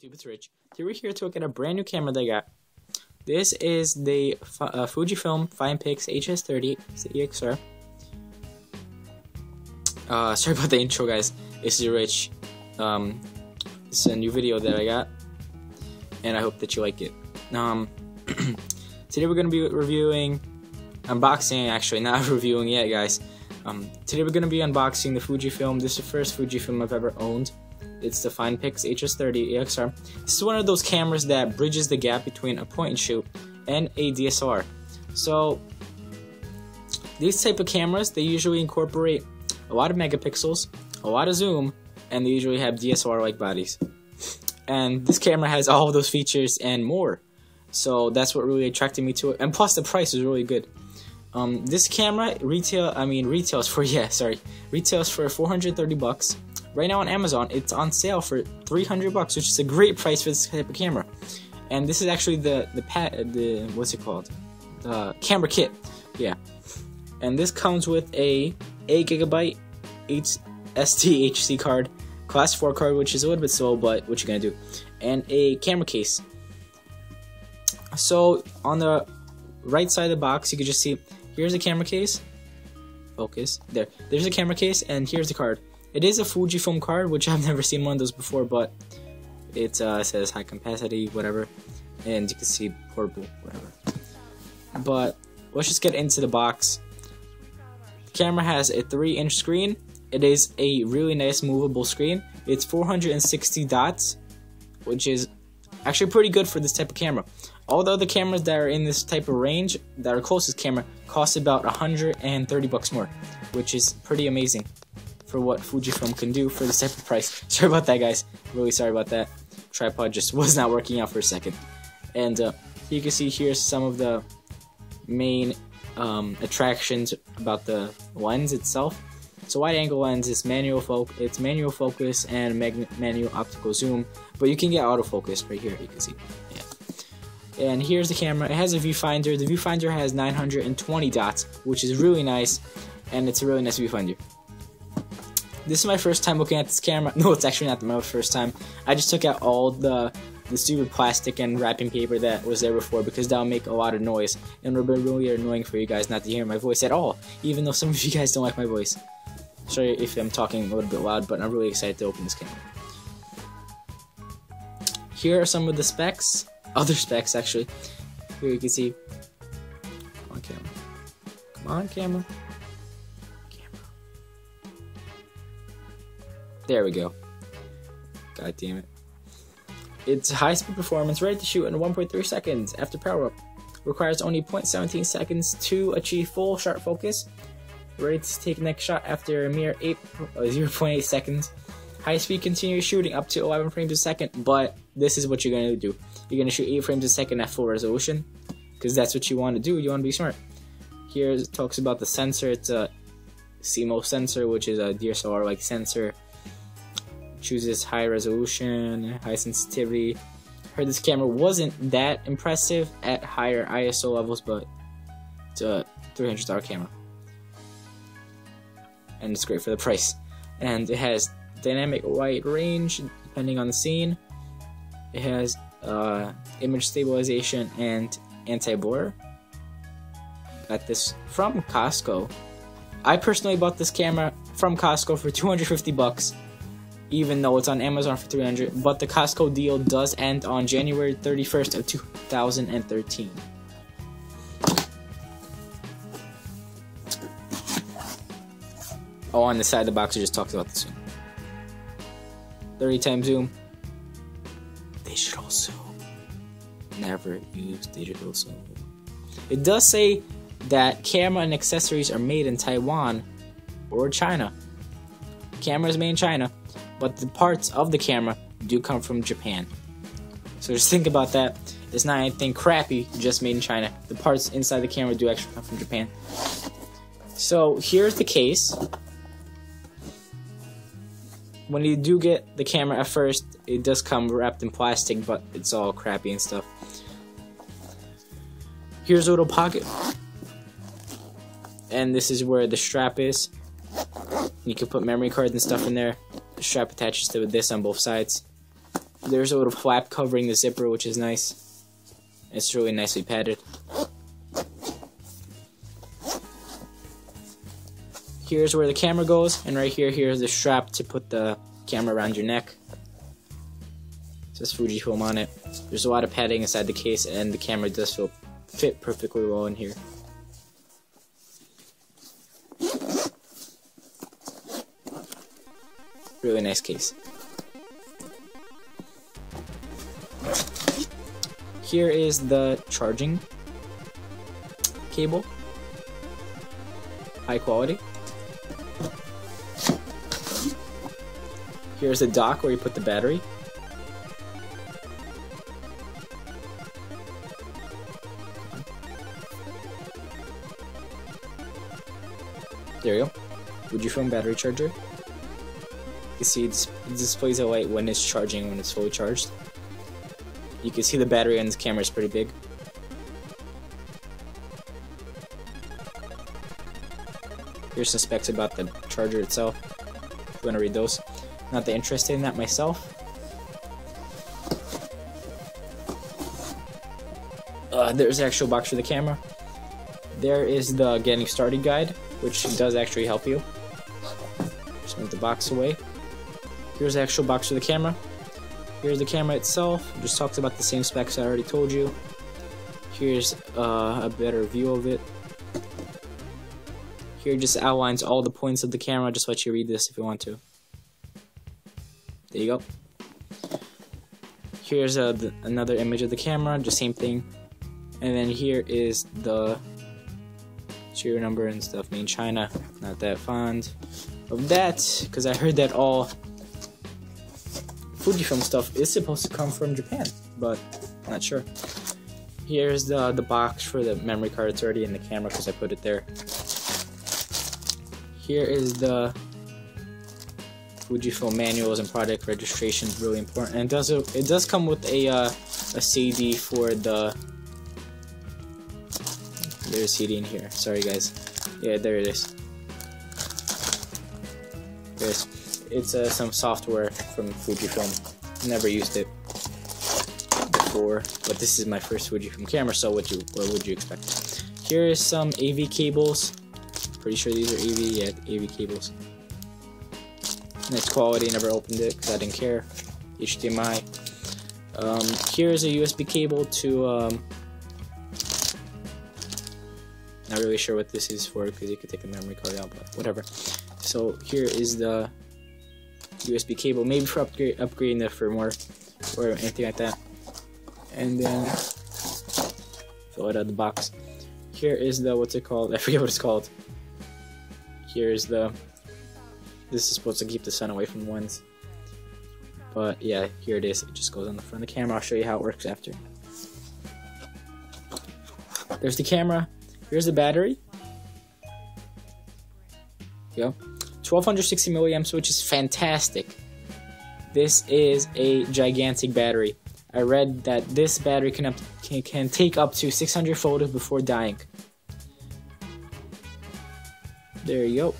YouTube, it's Rich. Today we're here to look at a brand new camera they got. This is the FujiFilm HS30 EXR. Sorry about the intro, guys. This is Rich. This is a new video that I got, and I hope that you like it. Today we're going to be unboxing, actually, not reviewing yet, guys. Today we're going to be unboxing the FujiFilm. This is the first FujiFilm I've ever owned. It's the FinePix HS30 EXR. This is one of those cameras that bridges the gap between a point and shoot and a DSLR. So these type of cameras, they usually incorporate a lot of megapixels, a lot of zoom, and they usually have DSLR-like bodies. And this camera has all of those features and more. So that's what really attracted me to it. And plus the price is really good. This camera retails for 430 bucks. Right now on Amazon, it's on sale for 300 bucks, which is a great price for this type of camera. And this is actually the what's it called? The camera kit. Yeah. And this comes with a 8GB SDHC card, class 4 card, which is a little bit slow, but what you gonna do? And a camera case. So on the right side of the box, you can just see here's the camera case. Focus. There's a camera case, and here's the card. It is a Fujifilm card, which I've never seen one of those before, but it says high capacity, whatever, and you can see portable, whatever. But let's just get into the box. The camera has a 3-inch screen. It is a really nice movable screen. It's 460 dots, which is actually pretty good for this type of camera. All the other cameras that are in this type of range, that are closest camera, cost about 130 bucks more, which is pretty amazing for what Fujifilm can do for this type of price. Sorry about that, guys. Really sorry about that. Tripod just was not working out for a second. And you can see here some of the main attractions about the lens itself. It's a wide-angle lens. It's manual focus and manual optical zoom, but you can get autofocus right here. You can see. Yeah. And here's the camera. It has a viewfinder. The viewfinder has 920 dots, which is really nice, and it's a really nice viewfinder. This is my first time looking at this camera. No, it's actually not my first time. I just took out all the stupid plastic and wrapping paper that was there before, because that'll make a lot of noise, and it would be really annoying for you guys not to hear my voice at all, even though some of you guys don't like my voice. Sorry if I'm talking a little bit loud, but I'm really excited to open this camera. Here are some of the specs. Other specs, actually. Here you can see. Come on, camera. Come on, camera. There we go. God damn it. It's high-speed performance, ready to shoot in 1.3 seconds after power-up. Requires only 0.17 seconds to achieve full sharp focus. Ready to take the next shot after a mere 0.8 seconds. High-speed continuous shooting up to 11 frames a second, but this is what you're going to do. You're going to shoot 8 frames a second at full resolution, because that's what you want to do. You want to be smart. Here it talks about the sensor. It's a CMOS sensor, which is a DSLR-like sensor. Chooses high resolution, high sensitivity. Heard this camera wasn't that impressive at higher ISO levels, but it's a $300 camera, and it's great for the price. And it has dynamic white range depending on the scene. It has image stabilization and anti-blur. Got this from Costco. I personally bought this camera from Costco for 250 bucks. Even though it's on Amazon for 300, but the Costco deal does end on January 31st of 2013. Oh, on the side of the box, it just talks about the zoom. 30x zoom. Digital zoom. Never use digital zoom. It does say that camera and accessories are made in Taiwan or China. Camera is made in China, but the parts of the camera do come from Japan. So just think about that. It's not anything crappy, just made in China. The parts inside the camera do actually come from Japan. So here's the case. When you do get the camera at first, it does come wrapped in plastic, but it's all crappy and stuff. Here's a little pocket. And this is where the strap is. You can put memory cards and stuff in there. The strap attaches to this on both sides. There's a little flap covering the zipper, which is nice. It's really nicely padded. Here's where the camera goes, and right here, here's the strap to put the camera around your neck. It says Fujifilm on it. There's a lot of padding inside the case, and the camera does fit perfectly well in here. Really nice case. Here is the charging cable. High quality. Here's the dock where you put the battery. There you go. Fujifilm battery charger. You can see it displays a light when it's charging, when it's fully charged. You can see the battery on this camera is pretty big. Here's some specs about the charger itself, if you want to read those. Not that interested in that myself. There's the actual box for the camera. There is the getting started guide, which does actually help you. Just move the box away. Here's the actual box for the camera. Here's the camera itself. It just talks about the same specs I already told you. Here's a better view of it. Here just outlines all the points of the camera. Just let you read this if you want to. There you go. Here's another image of the camera, just same thing. And then here is the serial number and stuff. Made in China. Not that fond of that, because I heard that all Fujifilm stuff is supposed to come from Japan, but I'm not sure. Here's the box for the memory card. It's already in the camera because I put it there. Here is the Fujifilm manuals and product registration, really important. And it does come with a CD for the. There's a CD in here. Sorry guys. Yeah, there it is. It's some software from Fujifilm. Never used it before, but this is my first Fujifilm camera. So what would you expect? Here is some AV cables. Pretty sure these are AV. Yeah, AV cables. Nice quality. Never opened it because I didn't care. HDMI. Here's a USB cable to. Not really sure what this is for because you could take a memory card out, but whatever. So here is the USB cable, maybe for upgrading the firmware or anything like that. And then fill it out of the box. Here is the, what's it called? I forget what it's called. Here's the. This is supposed to keep the sun away from the lens. But yeah, here it is. It just goes on the front of the camera. I'll show you how it works after. There's the camera. Here's the battery. Here you go. 1260 milliamps, which is fantastic. This is a gigantic battery. I read that this battery can take up to 600 photos before dying. There you go.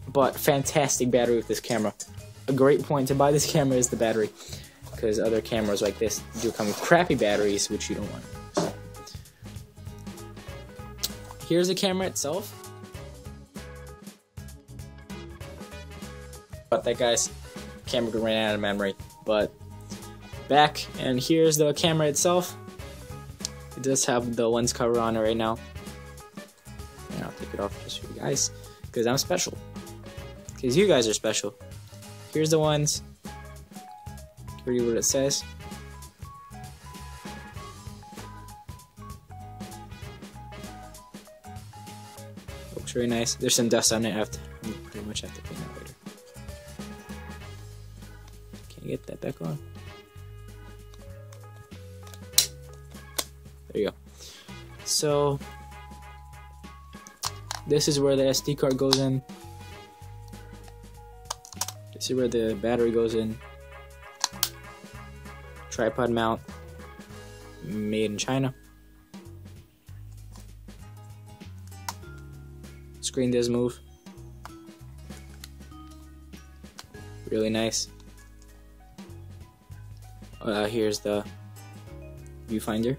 But fantastic battery with this camera. A great point to buy this camera is the battery, because other cameras like this do come with crappy batteries, which you don't want. So. Here's the camera itself. But that guy's camera ran out of memory. But back, and here's the camera itself. It does have the lens cover on it right now. And I'll take it off just for you guys, because I'm special. Because you guys are special. Here's the ones. Read what it says. Looks really nice. There's some dust on it. I pretty much have to clean that later. Can you get that back on? There you go. So this is where the SD card goes in. This is where the battery goes in. Tripod mount, made in China. Screen does move. Really nice. Here's the viewfinder.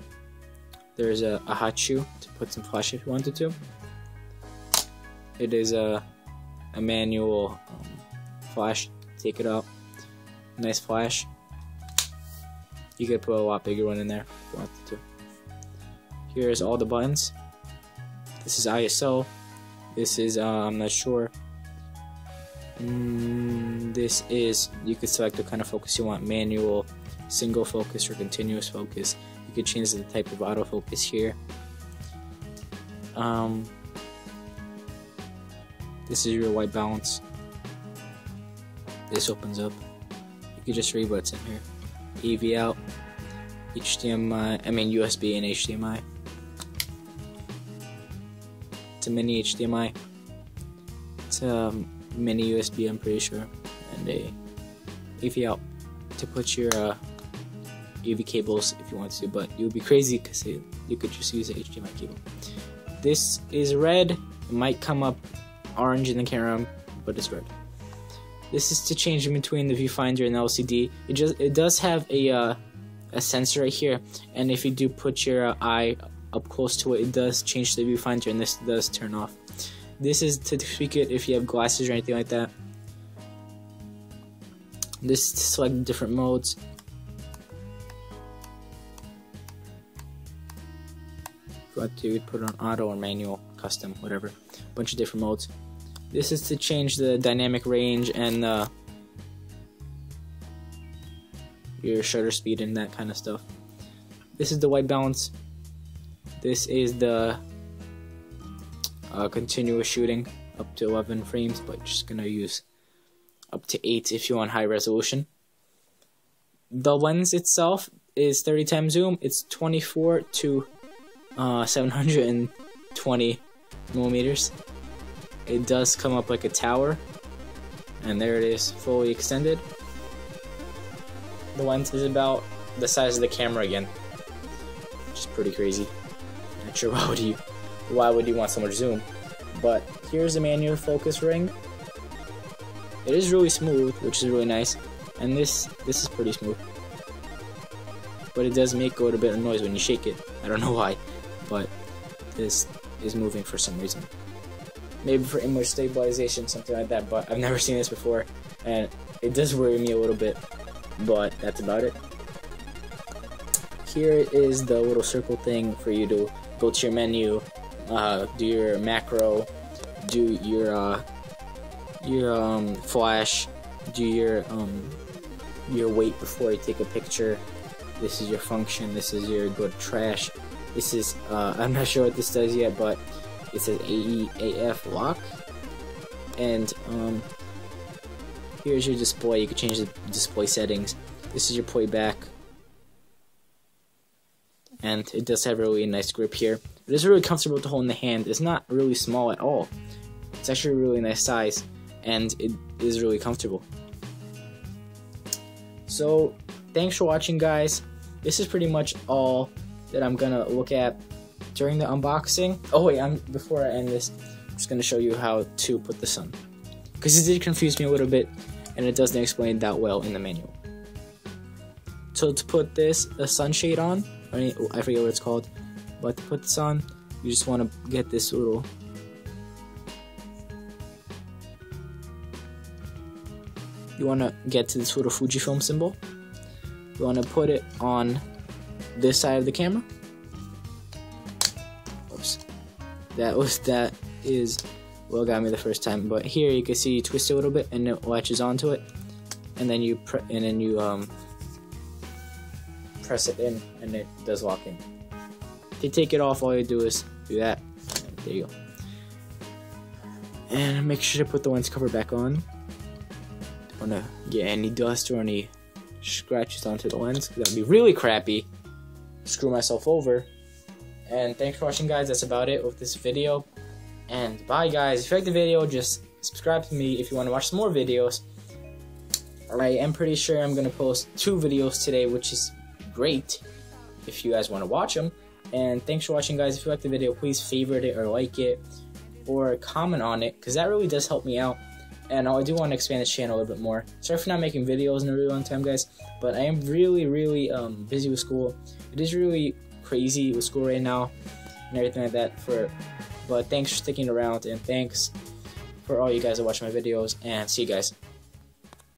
There's a hot shoe to put some flash if you wanted to. It is a manual flash. Take it out. Nice flash. You could put a lot bigger one in there if you wanted to. Here's all the buttons. This is ISO. This is I'm not sure. This is, you could select what kind of focus you want: manual, single focus, or continuous focus. You could change the type of autofocus here. This is your white balance. This opens up. You could just read what's in here. EV out, HDMI, USB and HDMI. It's a mini HDMI. It's a mini USB, I'm pretty sure, and a AV out to put your AV cables if you want to, but it would be crazy because you could just use an HDMI cable. This is red. It might come up orange in the camera, but it's red. This is to change in between the viewfinder and the LCD. It does have a sensor right here, and if you do put your eye up close to it, it does change the viewfinder, and this does turn off. This is to tweak it if you have glasses or anything like that. This is to select different modes. If you want to put it on auto or manual, custom, whatever. A bunch of different modes. This is to change the dynamic range and your shutter speed and that kind of stuff. This is the white balance. This is the continuous shooting up to 11 frames, but just gonna use up to 8 if you want high resolution. The lens itself is 30 times zoom. It's 24 to 720 millimeters. It does come up like a tower, and there it is, fully extended. The lens is about the size of the camera again, which is pretty crazy. Not sure why would you want so much zoom, but here's the manual focus ring. It is really smooth, which is really nice, and this is pretty smooth, but it does make a little bit of noise when you shake it. I don't know why, but this is moving for some reason. Maybe for image stabilization, something like that, but I've never seen this before, and it does worry me a little bit, but that's about it. Here is the little circle thing for you to go to your menu, do your macro, do your flash, do your weight before you take a picture. This is your function. This is your go to trash. This is I'm not sure what this does yet, but it says AF lock, and here's your display. You can change the display settings. This is your playback, and it does have a really nice grip here. It is really comfortable to hold in the hand. It's not really small at all. It's actually a really nice size, and it is really comfortable. So thanks for watching, guys. This is pretty much all that I'm gonna look at during the unboxing. Oh wait, before I end this, I'm just gonna show you how to put the sun, because it did confuse me a little bit, and it doesn't explain that well in the manual. So to put this, a sunshade on, I forget what it's called, but to put this on, you just want to get this little FujiFilm symbol. You want to put it on this side of the camera. Oops. That is what got me the first time. But here you can see you twist it a little bit and it latches onto it, and then you press it in and it does lock in. To take it off, all you do is do that. And there you go. And make sure to put the lens cover back on. Don't want to get any dust or any scratches onto the lens, because that'd be really crappy. Screw myself over. And thanks for watching, guys. That's about it with this video. And bye, guys. If you like the video, just subscribe to me if you want to watch some more videos. I am pretty sure I'm going to post 2 videos today, which is great if you guys want to watch them. And thanks for watching, guys. If you like the video, please favorite it or like it or comment on it, because that really does help me out. and I do want to expand this channel a little bit more. Sorry for not making videos in a really long time, guys, but I am really busy with school. It is really crazy with school right now and everything like that. But thanks for sticking around, and thanks for all you guys that watch my videos, and see you guys.